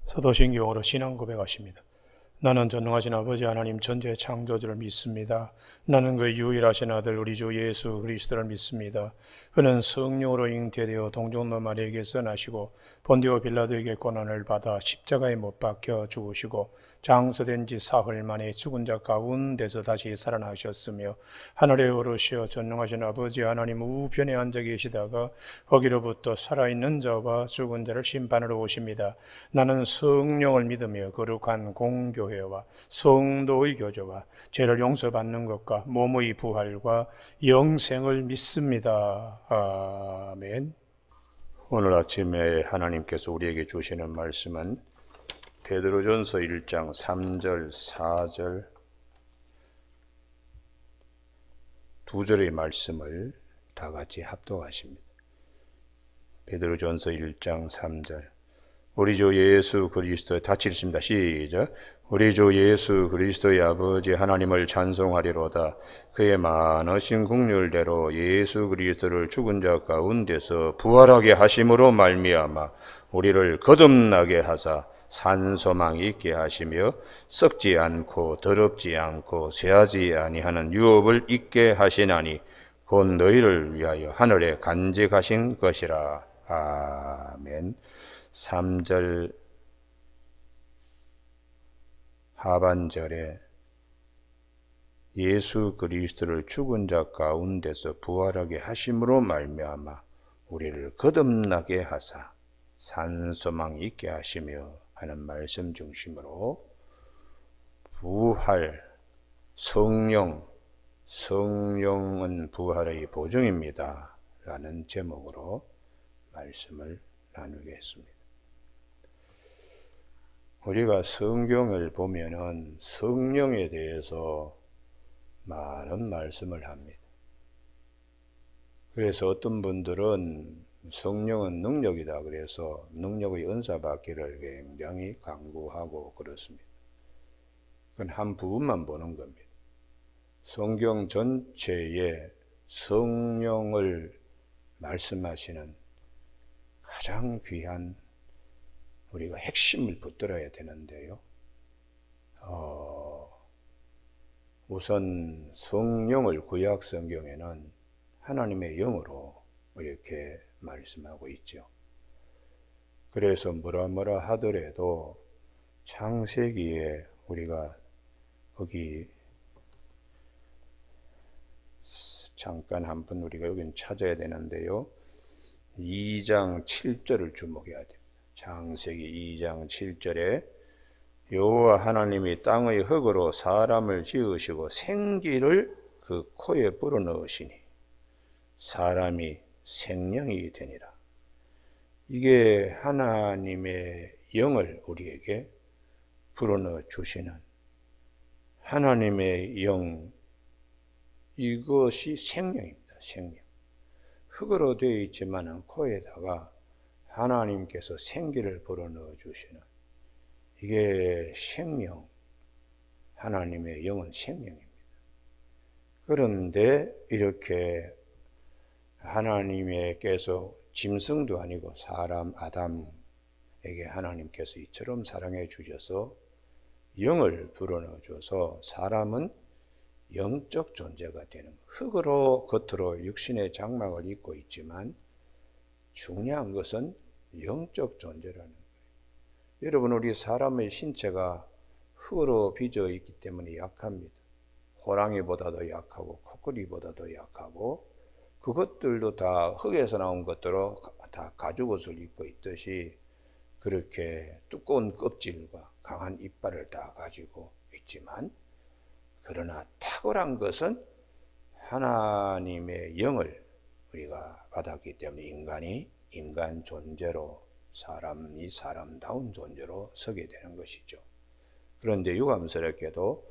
사도신경으로 신앙 고백하십니다. 나는 전능하신 아버지 하나님 전지의 창조주를 믿습니다. 나는 그 유일하신 아들 우리 주 예수 그리스도를 믿습니다. 그는 성령으로 잉태되어 동정노 마리아에게서 나시고 본디오 빌라도에게 고난을 받아 십자가에 못 박혀 죽으시고 장서된 지 사흘 만에 죽은 자 가운데서 다시 살아나셨으며 하늘에 오르시어 전능하신 아버지 하나님 우편에 앉아 계시다가 거기로부터 살아있는 자와 죽은 자를 심판하러 오십니다. 나는 성령을 믿으며 거룩한 공교회와 성도의 교제와 죄를 용서받는 것과 몸의 부활과 영생을 믿습니다. 아멘. 오늘 아침에 하나님께서 우리에게 주시는 말씀은 베드로전서 1장 3절, 4절, 2절의 말씀을 다 같이 합독하십니다. 베드로전서 1장 3절. 우리 주 예수 그리스도의 같이 읽습니다. 시작. 우리 주 예수 그리스도의 아버지 하나님을 찬송하리로다. 그의 많으신 긍휼대로 예수 그리스도를 죽은 자 가운데서 부활하게 하심으로 말미암아 우리를 거듭나게 하사 산소망 있게 하시며 썩지 않고 더럽지 않고 쇠하지 아니하는 유업을 있게 하시나니 곧 너희를 위하여 하늘에 간직하신 것이라. 아멘. 3절 하반절에 예수 그리스도를 죽은 자 가운데서 부활하게 하심으로 말미암아 우리를 거듭나게 하사 산소망 있게 하시며 하는 말씀 중심으로 부활, 성령은 부활의 보증입니다 라는 제목으로 말씀을 나누겠습니다. 우리가 성경을 보면은 성령에 대해서 많은 말씀을 합니다. 그래서 어떤 분들은 성령은 능력이다 그래서 능력의 은사 받기를 굉장히 강구하고 그렇습니다. 그건 한 부분만 보는 겁니다. 성경 전체에 성령을 말씀하시는 가장 귀한 우리가 핵심을 붙들어야 되는데요. 우선 성령을 구약 성경에는 하나님의 영으로 이렇게 말씀하고 있죠. 그래서 뭐라 하더라도 창세기에 우리가 거기 잠깐 한번 우리가 여기는 찾아야 되는데요. 2장 7절을 주목해야 됩니다. 창세기 2장 7절에 여호와 하나님이 땅의 흙으로 사람을 지으시고 생기를 그 코에 불어넣으시니 사람이 생명이 되니라. 이게 하나님의 영을 우리에게 불어넣어 주시는 하나님의 영, 이것이 생명입니다. 생명. 흙으로 되어 있지만 코에다가 하나님께서 생기를 불어넣어 주시는 이게 생명, 하나님의 영은 생명입니다. 그런데 이렇게 하나님께서 짐승도 아니고 사람 아담에게 하나님께서 이처럼 사랑해 주셔서 영을 불어넣어 줘서 사람은 영적 존재가 되는 거예요. 흙으로 겉으로 육신의 장막을 입고 있지만 중요한 것은 영적 존재라는 거예요. 여러분, 우리 사람의 신체가 흙으로 빚어 있기 때문에 약합니다. 호랑이보다도 약하고 코끼리보다도 약하고 그것들도 다 흙에서 나온 것들로 다 가죽옷을 입고 있듯이 그렇게 두꺼운 껍질과 강한 이빨을 다 가지고 있지만 그러나 탁월한 것은 하나님의 영을 우리가 받았기 때문에 인간이 인간 존재로 사람이 사람다운 존재로 서게 되는 것이죠. 그런데 유감스럽게도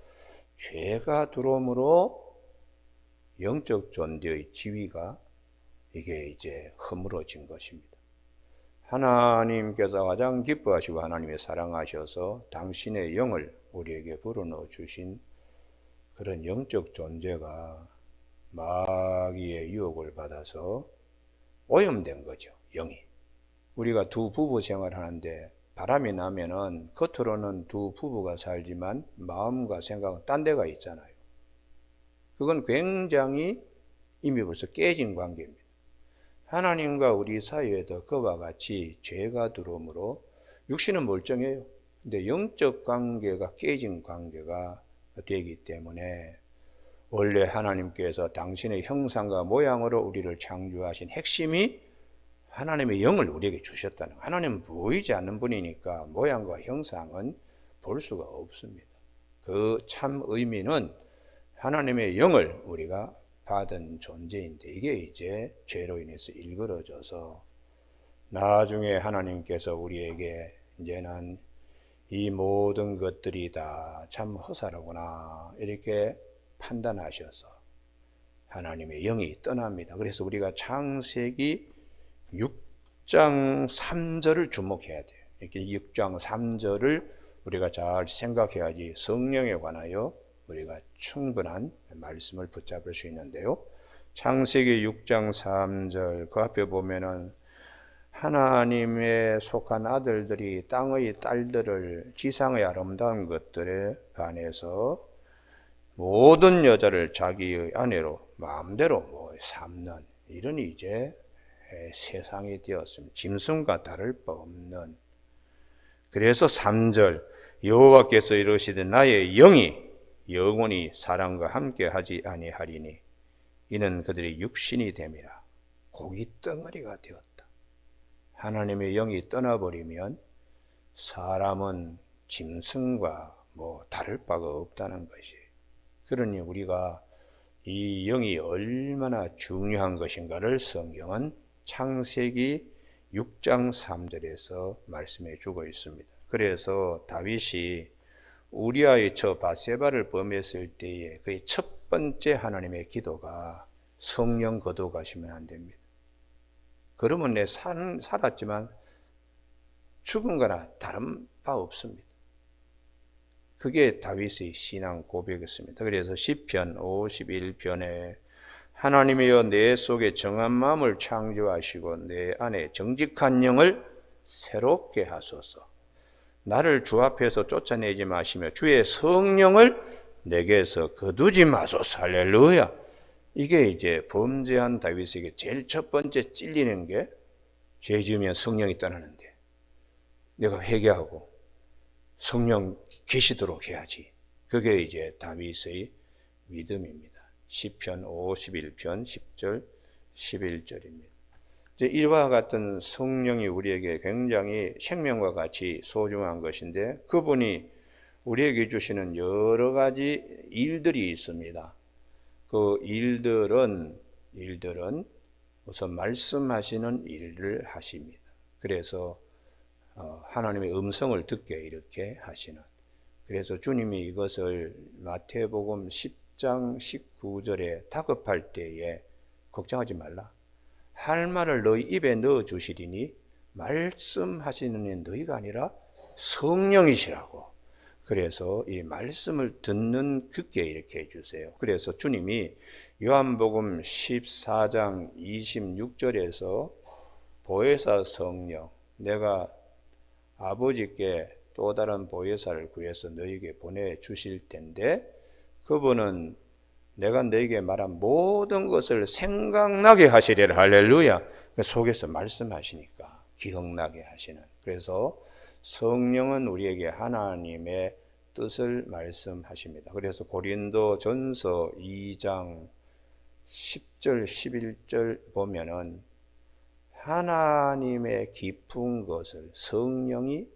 죄가 들어옴으로 영적 존재의 지위가 이게 이제 허물어진 것입니다. 하나님께서 가장 기뻐하시고 하나님이 사랑하셔서 당신의 영을 우리에게 불어넣어 주신 그런 영적 존재가 마귀의 유혹을 받아서 오염된 거죠. 영이. 우리가 두 부부 생활하는데 바람이 나면은 겉으로는 두 부부가 살지만 마음과 생각은 딴 데가 있잖아요. 그건 굉장히 이미 벌써 깨진 관계입니다. 하나님과 우리 사이에도 그와 같이 죄가 들어오므로 육신은 멀쩡해요. 근데 영적 관계가 깨진 관계가 되기 때문에 원래 하나님께서 당신의 형상과 모양으로 우리를 창조하신 핵심이 하나님의 영을 우리에게 주셨다는 거예요. 하나님은 보이지 않는 분이니까 모양과 형상은 볼 수가 없습니다. 그 참 의미는 하나님의 영을 우리가 받은 존재인데 이게 이제 죄로 인해서 일그러져서 나중에 하나님께서 우리에게 이제는 이 모든 것들이 다 참 허사라구나 이렇게 판단하셔서 하나님의 영이 떠납니다. 그래서 우리가 창세기 6장 3절을 주목해야 돼요. 이렇게 6장 3절을 우리가 잘 생각해야지 성령에 관하여 우리가 충분한 말씀을 붙잡을 수 있는데요. 창세기 6장 3절 그 앞에 보면은 하나님의 속한 아들들이 땅의 딸들을 지상의 아름다운 것들에 반해서 모든 여자를 자기의 아내로 마음대로 삼는 이런 이제 세상이 되었습니다. 짐승과 다를 바 없는. 그래서 3절 여호와께서 이르시되 나의 영이 영원히 사람과 함께 하지 아니하리니 이는 그들이 육신이 됨이라. 고기 덩어리가 되었다. 하나님의 영이 떠나버리면 사람은 짐승과 다를 바가 없다는 것이. 그러니 우리가 이 영이 얼마나 중요한 것인가를 성경은 창세기 6장 3절에서 말씀해 주고 있습니다. 그래서 다윗이 우리아의 처 바세바를 범했을 때에 그의 첫 번째 하나님의 기도가 성령 거두가시면 안 됩니다. 그러면 내 살았지만 죽은 거나 다른 바 없습니다. 그게 다윗의 신앙 고백이었습니다. 그래서 시편 51편에 하나님이여 내 속에 정한 마음을 창조하시고 내 안에 정직한 영을 새롭게 하소서. 나를 주 앞에서 쫓아내지 마시며 주의 성령을 내게서 거두지 마소서. 할렐루야. 이게 이제 범죄한 다윗에게 제일 첫 번째 찔리는 게 죄 지으면 성령이 떠나는데 내가 회개하고 성령 계시도록 해야지. 그게 이제 다윗의 믿음입니다. 시편 51편 10절 11절입니다. 이와 같은 성령이 우리에게 굉장히 생명과 같이 소중한 것인데 그분이 우리에게 주시는 여러 가지 일들이 있습니다. 그 일들은 우선 말씀하시는 일을 하십니다. 그래서 하나님의 음성을 듣게 이렇게 하시는. 그래서 주님이 이것을 마태복음 10장 19절에 다급할 때에 걱정하지 말라. 할 말을 너희 입에 넣어 주시리니 말씀하시는 너희가 아니라 성령이시라고. 그래서 이 말씀을 듣게 이렇게 해주세요. 그래서 주님이 요한복음 14장 26절에서 보혜사 성령, 내가 아버지께 또 다른 보혜사를 구해서 너희에게 보내주실 텐데 그분은 내가 너희에게 말한 모든 것을 생각나게 하시리라. 할렐루야. 속에서 말씀하시니까 기억나게 하시는. 그래서 성령은 우리에게 하나님의 뜻을 말씀하십니다. 그래서 고린도 전서 2장 10절 11절 보면은 하나님의 깊은 것을 성령이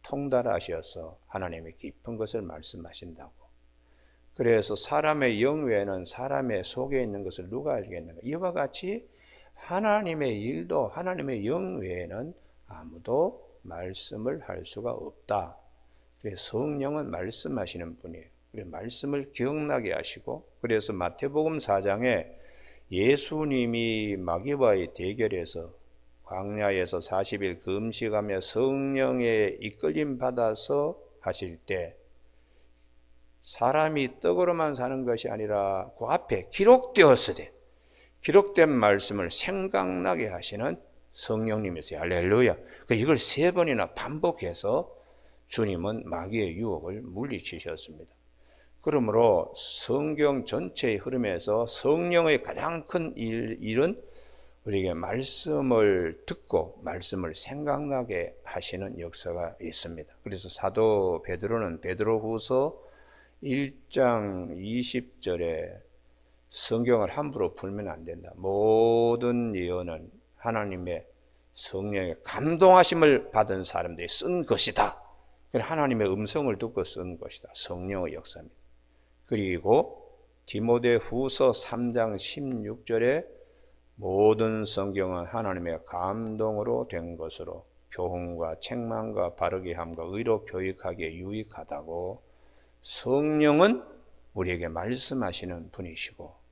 통달하셔서 하나님의 깊은 것을 말씀하신다고. 그래서 사람의 영 외에는 사람의 속에 있는 것을 누가 알겠는가? 이와 같이 하나님의 일도 하나님의 영 외에는 아무도 말씀을 할 수가 없다. 그래서 성령은 말씀하시는 분이에요. 그래서 말씀을 기억나게 하시고, 그래서 마태복음 4장에 예수님이 마귀와의 대결에서 광야에서 40일 금식하며 성령의 이끌림 받아서 하실 때 사람이 떡으로만 사는 것이 아니라 그 앞에 기록되었으되 기록된 말씀을 생각나게 하시는 성령님이세요. 할렐루야. 이걸 3번이나 반복해서 주님은 마귀의 유혹을 물리치셨습니다. 그러므로 성경 전체의 흐름에서 성령의 가장 큰 일은 우리에게 말씀을 듣고 말씀을 생각나게 하시는 역사가 있습니다. 그래서 사도 베드로는 베드로후서 1장 20절에 성경을 함부로 풀면 안 된다. 모든 예언은 하나님의 성령의 감동하심을 받은 사람들이 쓴 것이다. 하나님의 음성을 듣고 쓴 것이다. 성령의 역사입니다. 그리고 디모데후서 3장 16절에 모든 성경은 하나님의 감동으로 된 것으로 교훈과 책망과 바르게 함과 의로 교육하기에 유익하다고 성령은 우리에게 말씀하시는 분이시고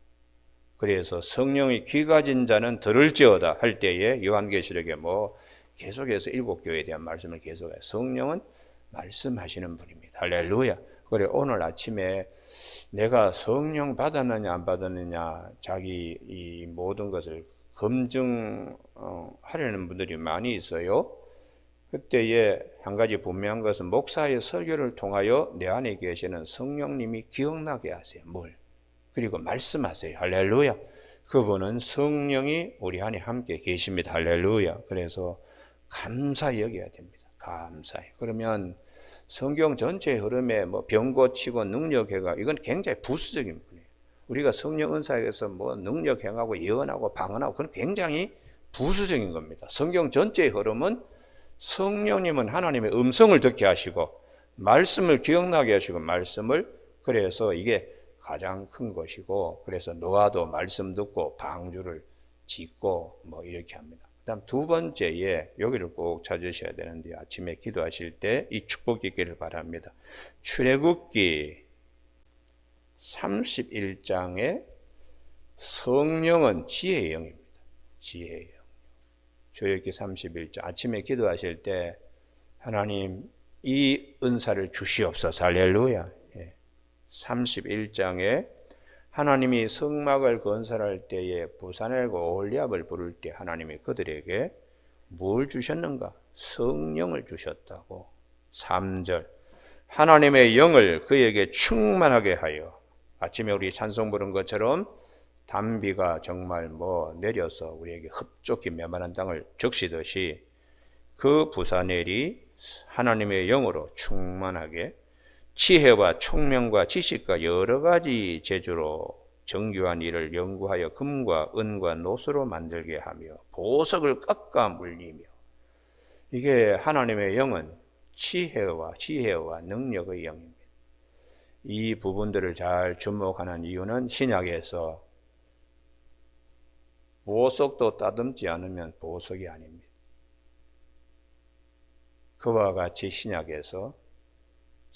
그래서 성령이 귀 가진 자는 들을지어다 할 때에 요한계시록에 계속해서 7교회에 대한 말씀을 계속해요. 성령은 말씀하시는 분입니다. 할렐루야. 그래 오늘 아침에 내가 성령 받았느냐 안 받았느냐 자기 이 모든 것을 검증하려는 분들이 많이 있어요. 그때에 한 가지 분명한 것은 목사의 설교를 통하여 내 안에 계시는 성령님이 기억나게 하세요. 뭘? 그리고 말씀하세요. 할렐루야. 그분은 성령이 우리 안에 함께 계십니다. 할렐루야. 그래서 감사히 여겨야 됩니다. 감사히. 그러면 성경 전체의 흐름에 병 고치고 능력 행하고 이건 굉장히 부수적인 분이에요. 우리가 성령 은사에서 능력 행하고 예언하고 방언하고 그건 굉장히 부수적인 겁니다. 성경 전체의 흐름은 성령님은 하나님의 음성을 듣게 하시고 말씀을 기억나게 하시고 말씀을 그래서 이게 가장 큰 것이고 그래서 노아도 말씀 듣고 방주를 짓고 이렇게 합니다. 그다음 두 번째에 여기를 꼭 찾으셔야 되는데 아침에 기도하실 때 이 축복이 있기를 바랍니다. 출애굽기 31장에 성령은 지혜의 영입니다. 지혜의 영. 출애굽기 31장 아침에 기도하실 때 하나님 이 은사를 주시옵소서. 할렐루야. 31장에 하나님이 성막을 건설할 때에 부산엘과 오홀리압을 부를 때 하나님이 그들에게 뭘 주셨는가? 성령을 주셨다고. 3절 하나님의 영을 그에게 충만하게 하여 아침에 우리 찬송 부른 것처럼 단비가 정말 내려서 우리에게 흡족히 메마른 땅을 적시듯이 그 부산엘이 하나님의 영으로 충만하게 지혜와 총명과 지식과 여러 가지 재주로 정교한 일을 연구하여 금과 은과 노수로 만들게 하며 보석을 깎아 물리며 이게 하나님의 영은 지혜와 능력의 영입니다. 이 부분들을 잘 주목하는 이유는 신약에서 보석도 따듬지 않으면 보석이 아닙니다. 그와 같이 신약에서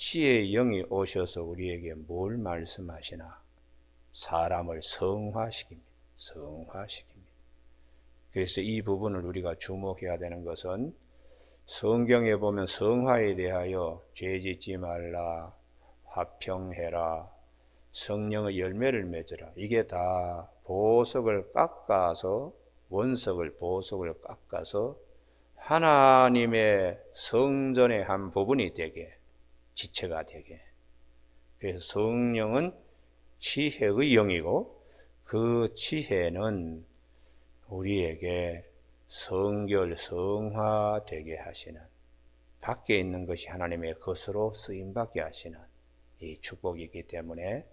지혜의 영이 오셔서 우리에게 뭘 말씀하시나? 사람을 성화시킵니다. 성화시킵니다. 그래서 이 부분을 우리가 주목해야 되는 것은 성경에 보면 성화에 대하여 죄짓지 말라, 화평해라, 성령의 열매를 맺으라. 이게 다 보석을 깎아서 원석을 보석을 깎아서 하나님의 성전의 한 부분이 되게 지체가 되게. 그래서 성령은 지혜의 영이고 그 지혜는 우리에게 성결, 성화되게 하시는 밖에 있는 것이 하나님의 것으로 쓰임받게 하시는 이 축복이기 때문에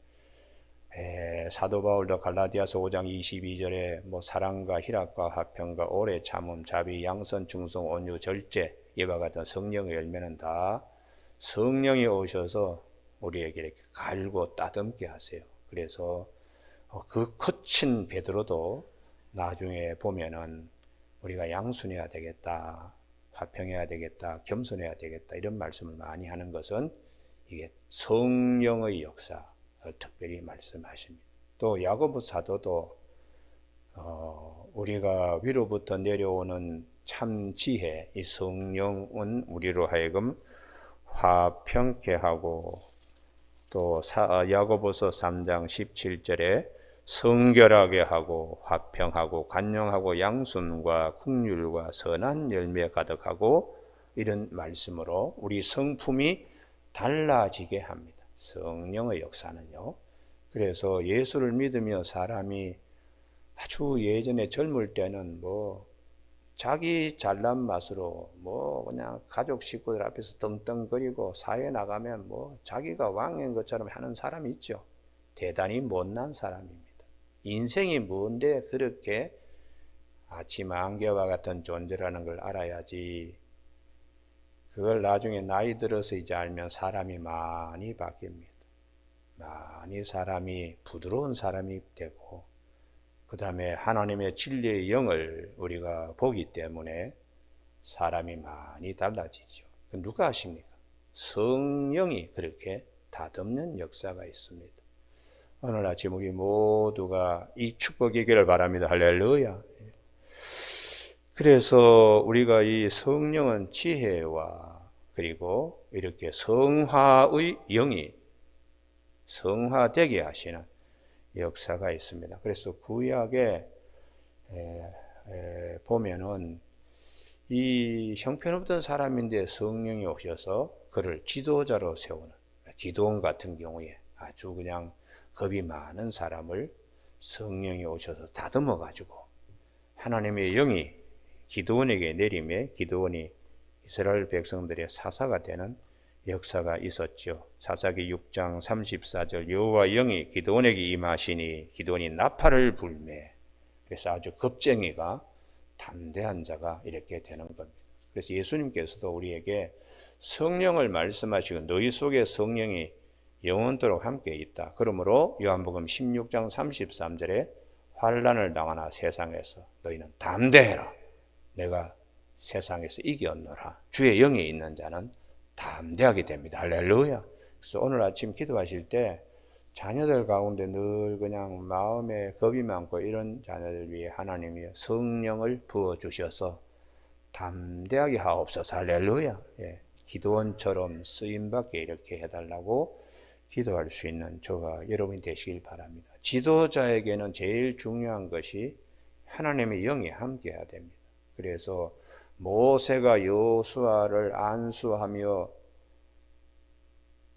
사도 바울도 갈라디아서 5장 22절에 사랑과 희락과 화평과 오래 참음, 자비, 양선, 충성, 온유, 절제 이와 같은 성령의 열매는 다 성령이 오셔서 우리에게 이렇게 갈고 따듬게 하세요. 그래서 그 거친 베드로도 나중에 보면은 우리가 양순해야 되겠다, 화평해야 되겠다, 겸손해야 되겠다 이런 말씀을 많이 하는 것은 이게 성령의 역사 특별히 말씀하십니다. 또 야고보 사도도 우리가 위로부터 내려오는 참 지혜, 이 성령은 우리로 하여금 화평케 하고 또 야고보서 3장 17절에 성결하게 하고 화평하고 관용하고 양순과 긍휼과 선한 열매 가득하고 이런 말씀으로 우리 성품이 달라지게 합니다. 성령의 역사는요. 그래서 예수를 믿으며 사람이 아주 예전에 젊을 때는 뭐 자기 잘난 맛으로 뭐 그냥 가족 식구들 앞에서 떵떵거리고 사회 나가면 뭐 자기가 왕인 것처럼 하는 사람이 있죠. 대단히 못난 사람입니다. 인생이 뭔데 그렇게 아침 안개와 같은 존재라는 걸 알아야지. 그걸 나중에 나이 들어서 이제 알면 사람이 많이 바뀝니다. 많이 사람이 부드러운 사람이 되고 그 다음에 하나님의 진리의 영을 우리가 보기 때문에 사람이 많이 달라지죠. 누가 하십니까? 성령이 그렇게 다듬는 역사가 있습니다. 오늘 아침 우리 모두가 이 축복이 있기를 바랍니다. 할렐루야. 그래서 우리가 이 성령은 지혜와 그리고 이렇게 성화의 영이 성화되게 하시는 역사가 있습니다. 그래서 구약에 보면은 이 형편없던 사람인데 성령이 오셔서 그를 지도자로 세우는 기도원 같은 경우에 아주 그냥 겁이 많은 사람을 성령이 오셔서 다듬어 가지고 하나님의 영이 기도원에게 내림에 기도원이 이스라엘 백성들의 사사가 되는 역사가 있었죠. 사사기 6장 34절 여호와 영이 기드온에게 임하시니 기드온이 나팔을 불매. 그래서 아주 겁쟁이가 담대한 자가 이렇게 되는 겁니다. 그래서 예수님께서도 우리에게 성령을 말씀하시고 너희 속에 성령이 영원토록 함께 있다. 그러므로 요한복음 16장 33절에 환난을 당하나 세상에서 너희는 담대해라. 내가 세상에서 이겼노라. 주의 영이 있는 자는 담대하게 됩니다. 할렐루야. 그래서 오늘 아침 기도하실 때 자녀들 가운데 늘 그냥 마음에 겁이 많고 이런 자녀들 위해 하나님이 성령을 부어주셔서 담대하게 하옵소서. 할렐루야. 예, 기도원처럼 쓰임받게 이렇게 해달라고 기도할 수 있는 저와 여러분이 되시길 바랍니다. 지도자에게는 제일 중요한 것이 하나님의 영이 함께해야 됩니다. 그래서 모세가 여호수아를 안수하며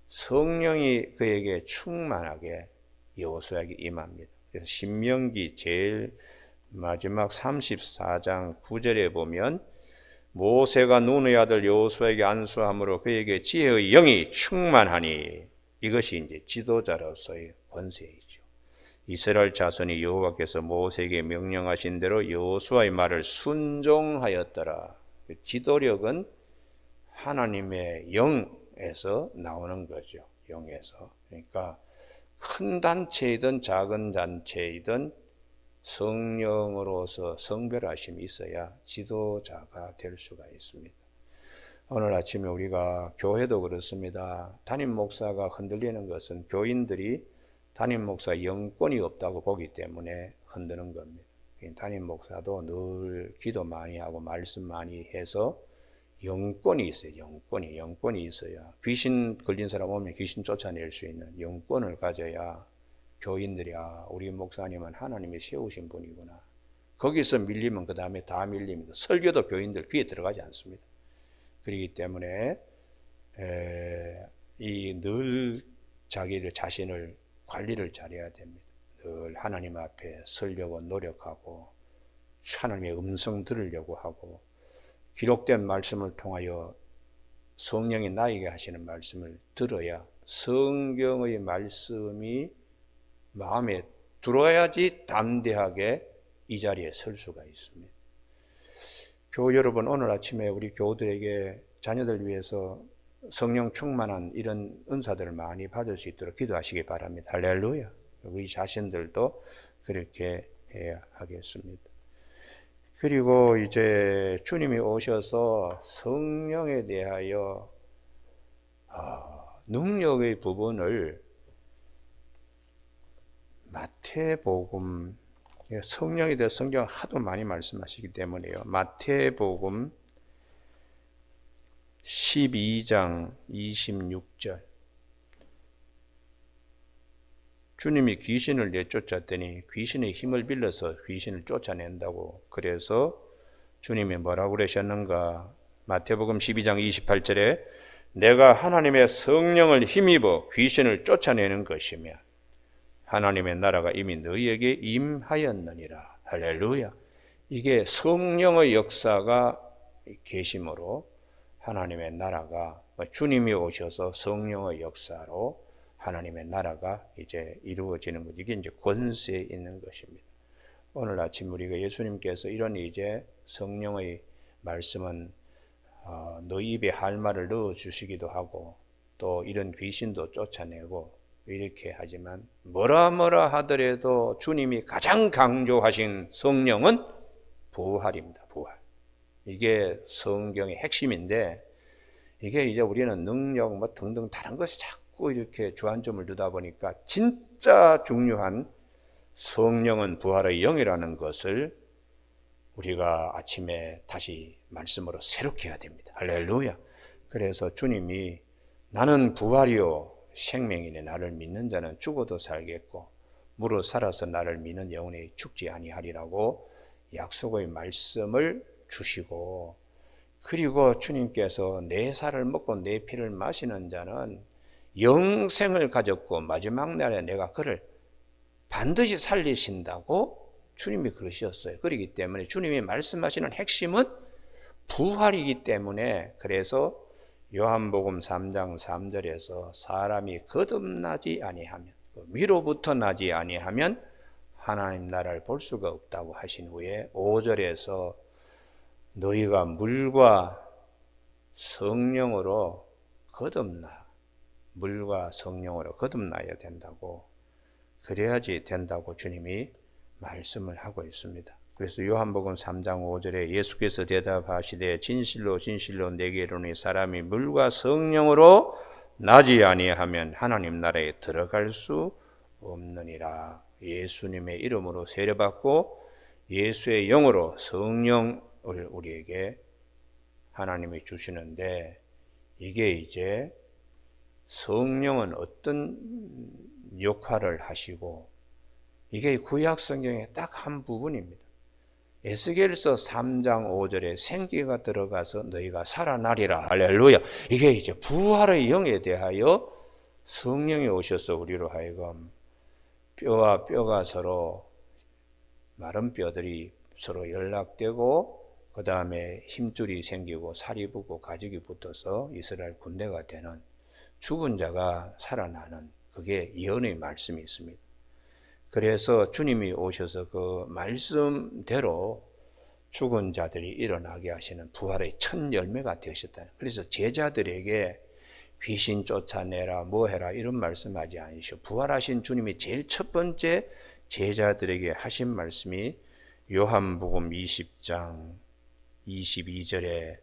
성령이 그에게 충만하게 여호수아에게 임합니다. 그래서 신명기 제일 마지막 34장 9절에 보면 모세가 눈의 아들 여호수아에게 안수함으로 그에게 지혜의 영이 충만하니 이것이 이제 지도자로서의 권세이죠. 이스라엘 자손이 여호와께서 모세에게 명령하신 대로 여호수아의 말을 순종하였더라. 지도력은 하나님의 영에서 나오는 거죠. 영에서. 그러니까 큰 단체이든 작은 단체이든 성령으로서 성별하심이 있어야 지도자가 될 수가 있습니다. 오늘 아침에 우리가 교회도 그렇습니다. 담임 목사가 흔들리는 것은 교인들이 담임 목사 영권이 없다고 보기 때문에 흔드는 겁니다. 담임 목사도 늘 기도 많이 하고 말씀 많이 해서 영권이 있어요. 영권이 있어야 귀신 걸린 사람 오면 귀신 쫓아낼 수 있는 영권을 가져야 교인들이 우리 목사님은 하나님이 세우신 분이구나. 거기서 밀리면 그 다음에 다 밀립니다. 설교도 교인들 귀에 들어가지 않습니다. 그렇기 때문에 늘 자신을 관리를 잘해야 됩니다. 늘 하나님 앞에 서려고 노력하고 하나님의 음성 들으려고 하고 기록된 말씀을 통하여 성령이 나에게 하시는 말씀을 들어야 성경의 말씀이 마음에 들어야지 담대하게 이 자리에 설 수가 있습니다. 교우 여러분, 오늘 아침에 우리 교우들에게 자녀들 위해서 성령 충만한 이런 은사들을 많이 받을 수 있도록 기도하시기 바랍니다. 할렐루야. 우리 자신들도 그렇게 해야 하겠습니다. 그리고 이제 주님이 오셔서 성령에 대하여 능력의 부분을 마태복음, 성령에 대해 성경 하도 많이 말씀하시기 때문에요. 마태복음 12장 26절 주님이 귀신을 내쫓았더니 귀신의 힘을 빌려서 귀신을 쫓아낸다고. 그래서 주님이 뭐라고 그러셨는가? 마태복음 12장 28절에 내가 하나님의 성령을 힘입어 귀신을 쫓아내는 것이며 하나님의 나라가 이미 너희에게 임하였느니라. 할렐루야. 이게 성령의 역사가 계심으로 하나님의 나라가, 주님이 오셔서 성령의 역사로 하나님의 나라가 이제 이루어지는 거죠. 이게 이제 권세에 있는 것입니다. 오늘 아침 우리가 예수님께서 이런 이제 성령의 말씀은 너희 입에 할 말을 넣어 주시기도 하고 또 이런 귀신도 쫓아내고 이렇게 하지만 뭐라 하더라도 주님이 가장 강조하신 성령은 부활입니다. 부활. 이게 성경의 핵심인데 이게 이제 우리는 능력 뭐 등등 다른 것이 자꾸 이렇게 주안점을 두다 보니까 진짜 중요한 성령은 부활의 영이라는 것을 우리가 아침에 다시 말씀으로 새롭게 해야 됩니다. 할렐루야. 그래서 주님이 나는 부활이요 생명이니 나를 믿는 자는 죽어도 살겠고 무릇 살아서 나를 믿는 영혼이 죽지 아니하리라고 약속의 말씀을 주시고, 그리고 주님께서 내 살을 먹고 내 피를 마시는 자는 영생을 가졌고 마지막 날에 내가 그를 반드시 살리신다고 주님이 그러셨어요. 그렇기 때문에 주님이 말씀하시는 핵심은 부활이기 때문에, 그래서 요한복음 3장 3절에서 사람이 거듭나지 아니하면, 위로부터 나지 아니하면 하나님 나라를 볼 수가 없다고 하신 후에 5절에서 너희가 물과 성령으로 물과 성령으로 거듭나야 된다고, 그래야지 된다고 주님이 말씀을 하고 있습니다. 그래서 요한복음 3장 5절에 예수께서 대답하시되 진실로 진실로 내게 이르노니 사람이 물과 성령으로 나지 아니하면 하나님 나라에 들어갈 수 없느니라. 예수님의 이름으로 세례받고 예수의 영으로 성령을 우리에게 하나님이 주시는데, 이게 이제 성령은 어떤 역할을 하시고, 이게 구약 성경의 딱 한 부분입니다. 에스겔서 3장 5절에 생기가 들어가서 너희가 살아나리라. 할렐루야. 이게 이제 부활의 영에 대하여 성령이 오셔서 우리로 하여금 뼈와 뼈가 서로, 마른 뼈들이 서로 연락되고 그 다음에 힘줄이 생기고 살이 붙고 가죽이 붙어서 이스라엘 군대가 되는, 죽은 자가 살아나는, 그게 예언의 말씀이 있습니다. 그래서 주님이 오셔서 그 말씀대로 죽은 자들이 일어나게 하시는 부활의 첫 열매가 되셨다. 그래서 제자들에게 귀신 쫓아내라 뭐 해라 이런 말씀하지 않으시고, 부활하신 주님이 제일 첫 번째 제자들에게 하신 말씀이 요한복음 20장 22절에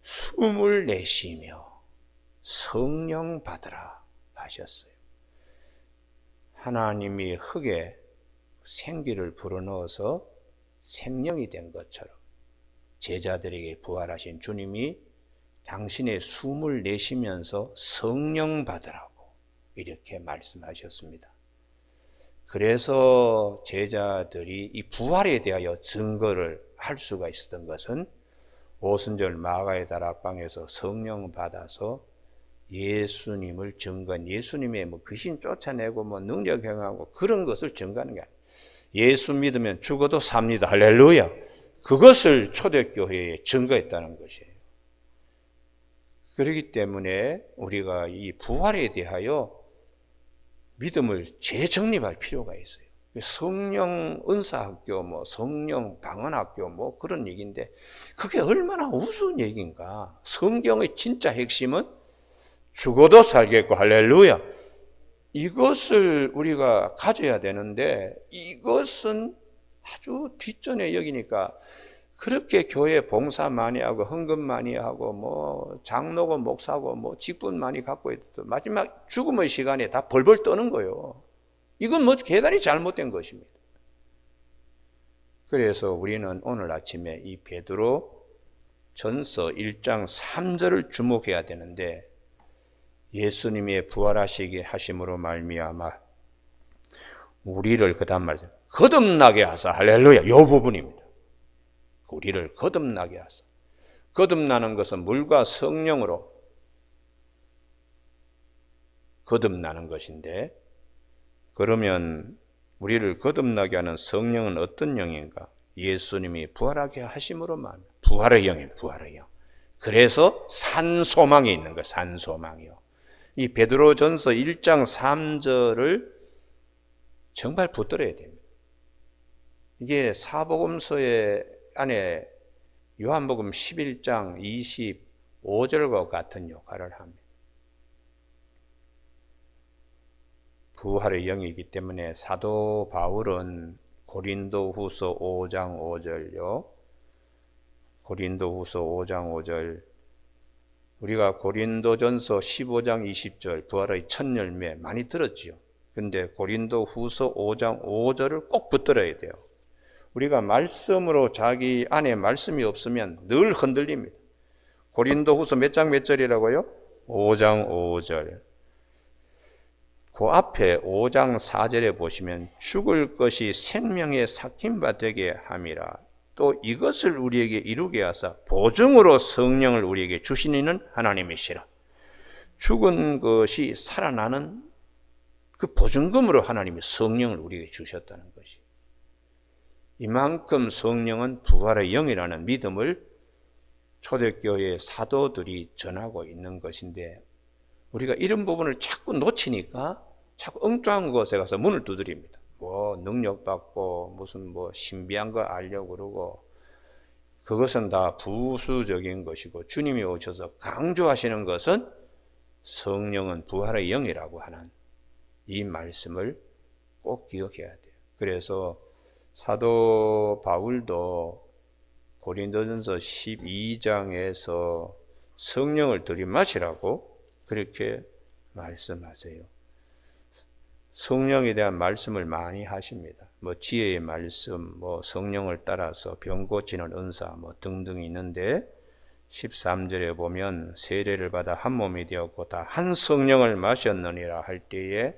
숨을 내쉬며 성령 받으라 하셨어요. 하나님이 흙에 생기를 불어넣어서 생명이 된 것처럼 제자들에게 부활하신 주님이 당신의 숨을 내쉬면서 성령 받으라고 이렇게 말씀하셨습니다. 그래서 제자들이 이 부활에 대하여 증거를 할 수가 있었던 것은 오순절 마가의 다락방에서 성령 받아서 예수님을 증거한, 예수님의 뭐 귀신 쫓아내고 뭐 능력 행하고 그런 것을 증거하는 게 아니에요. 예수 믿으면 죽어도 삽니다. 할렐루야. 그것을 초대교회에 증거했다는 것이에요. 그렇기 때문에 우리가 이 부활에 대하여 믿음을 재정립할 필요가 있어요. 성령 은사학교, 뭐 성령 방언학교 뭐 그런 얘기인데 그게 얼마나 우스운 얘기인가. 성경의 진짜 핵심은 죽어도 살겠고, 할렐루야. 이것을 우리가 가져야 되는데 이것은 아주 뒷전에 여기니까 그렇게 교회 봉사 많이 하고 헌금 많이 하고 뭐 장로고 목사고 뭐 직분 많이 갖고 있어도 마지막 죽음의 시간에 다 벌벌 떠는 거예요. 이건 뭐 대단히 잘못된 것입니다. 그래서 우리는 오늘 아침에 이 베드로 전서 1장 3절을 주목해야 되는데, 예수님의 부활하시게 하심으로 말미암아 우리를 그 다음 말씀 거듭나게 하사. 할렐루야. 요 부분입니다. 우리를 거듭나게 하사. 거듭나는 것은 물과 성령으로 거듭나는 것인데, 그러면 우리를 거듭나게 하는 성령은 어떤 영인가? 예수님이 부활하게 하심으로 말합니다. 부활의 영입니다. 부활의 영. 그래서 산소망이 있는 거예요. 산소망이요. 이 베드로전서 1장 3절을 정말 붙들어야 됩니다. 이게 사복음서의 안에 요한복음 11장 25절과 같은 역할을 합니다. 부활의 영이기 때문에 사도 바울은 고린도후서 5장 5절요. 고린도후서 5장 5절, 우리가 고린도전서 15장 20절 부활의 첫 열매 많이 들었지요. 근데 고린도후서 5장 5절을 꼭 붙들어야 돼요. 우리가 말씀으로 자기 안에 말씀이 없으면 늘 흔들립니다. 고린도후서 몇 장 몇 절이라고요? 5장 5절. 그 앞에 5장 4절에 보시면 죽을 것이 생명의 삭힌바 되게 함이라. 또 이것을 우리에게 이루게 하사 보증으로 성령을 우리에게 주시니는 하나님이시라. 죽은 것이 살아나는 그 보증금으로 하나님이 성령을 우리에게 주셨다는 것이. 이만큼 성령은 부활의 영이라는 믿음을 초대교회의 사도들이 전하고 있는 것인데, 우리가 이런 부분을 자꾸 놓치니까 자꾸 엉뚱한 곳에 가서 문을 두드립니다. 뭐 능력받고 무슨 뭐 신비한 거 알려고 그러고, 그것은 다 부수적인 것이고, 주님이 오셔서 강조하시는 것은 성령은 부활의 영이라고 하는 이 말씀을 꼭 기억해야 돼요. 그래서 사도 바울도 고린도전서 12장에서 성령을 들이마시라고 그렇게 말씀하세요. 성령에 대한 말씀을 많이 하십니다. 뭐 지혜의 말씀, 뭐 성령을 따라서 병 고치는 은사, 뭐 등등 있는데, 13절에 보면 세례를 받아 한 몸이 되었고 다 한 성령을 마셨느니라 할 때에,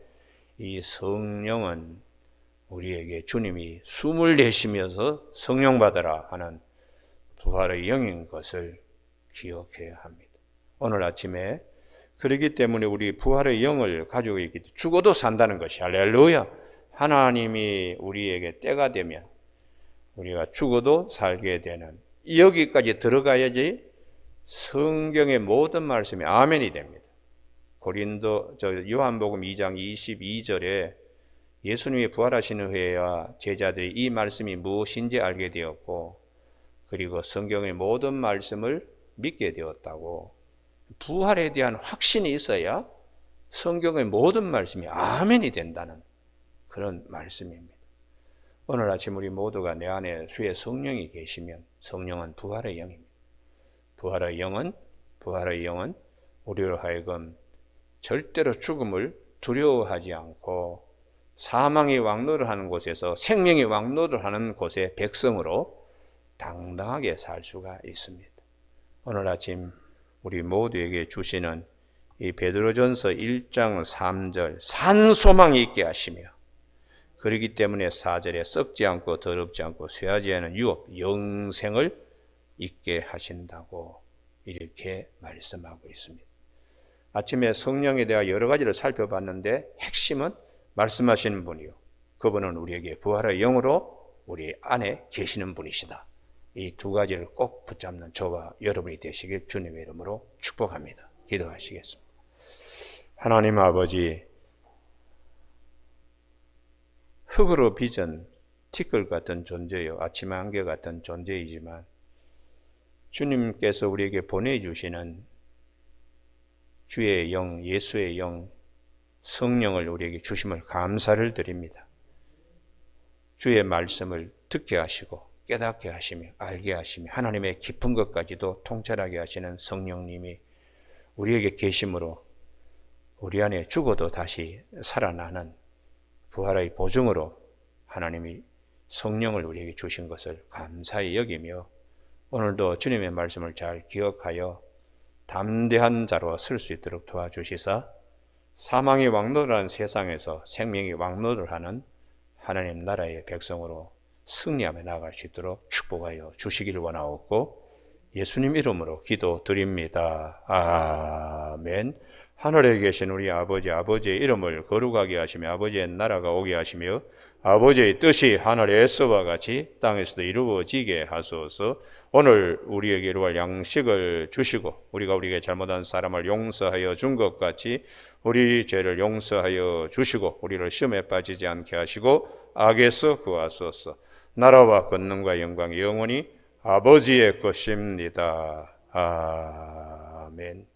이 성령은 우리에게 주님이 숨을 내쉬면서 성령 받아라 하는 부활의 영인 것을 기억해야 합니다. 오늘 아침에 그렇기 때문에 우리 부활의 영을 가지고 있기 때문에 죽어도 산다는 것이, 할렐루야. 하나님이 우리에게 때가 되면 우리가 죽어도 살게 되는, 여기까지 들어가야지 성경의 모든 말씀이 아멘이 됩니다. 요한복음 2장 22절에 예수님이 부활하시는 후에야 제자들이 이 말씀이 무엇인지 알게 되었고, 그리고 성경의 모든 말씀을 믿게 되었다고. 부활에 대한 확신이 있어야 성경의 모든 말씀이 아멘이 된다는 그런 말씀입니다. 오늘 아침 우리 모두가 내 안에 주의 성령이 계시면 성령은 부활의 영입니다. 부활의 영은 우리로 하여금 절대로 죽음을 두려워하지 않고 사망이 왕노를 하는 곳에서 생명이 왕노를 하는 곳의 백성으로 당당하게 살 수가 있습니다. 오늘 아침 우리 모두에게 주시는 이 베드로전서 1장 3절 산소망이 있게 하시며, 그렇기 때문에 4절에 썩지 않고 더럽지 않고 쇠하지 않은 유업 영생을 있게 하신다고 이렇게 말씀하고 있습니다. 아침에 성령에 대해 여러 가지를 살펴봤는데 핵심은 말씀하시는 분이요, 그분은 우리에게 부활의 영으로 우리 안에 계시는 분이시다. 이 두 가지를 꼭 붙잡는 저와 여러분이 되시길 주님의 이름으로 축복합니다. 기도하시겠습니다. 하나님 아버지, 흙으로 빚은 티끌 같은 존재요, 아침 안개 같은 존재이지만 주님께서 우리에게 보내주시는 주의 영, 예수의 영, 성령을 우리에게 주심을 감사를 드립니다. 주의 말씀을 듣게 하시고 깨닫게 하시며 알게 하시며 하나님의 깊은 것까지도 통찰하게 하시는 성령님이 우리에게 계심으로 우리 안에 죽어도 다시 살아나는 부활의 보증으로 하나님이 성령을 우리에게 주신 것을 감사히 여기며, 오늘도 주님의 말씀을 잘 기억하여 담대한 자로 설 수 있도록 도와주시사 사망이 왕노를 하는 세상에서 생명이 왕노를 하는 하나님 나라의 백성으로 승리하며 나아갈 수 있도록 축복하여 주시기를 원하옵고 예수님 이름으로 기도드립니다. 아멘. 하늘에 계신 우리 아버지, 아버지의 이름을 거룩하게 하시며 아버지의 나라가 오게 하시며 아버지의 뜻이 하늘에서와 같이 땅에서도 이루어지게 하소서. 오늘 우리에게 이루어갈 양식을 주시고 우리가 우리에게 잘못한 사람을 용서하여 준 것 같이 우리 죄를 용서하여 주시고 우리를 시험에 빠지지 않게 하시고 악에서 구하소서. 나라와 권능과 영광이 영원히 아버지의 것입니다. 아멘.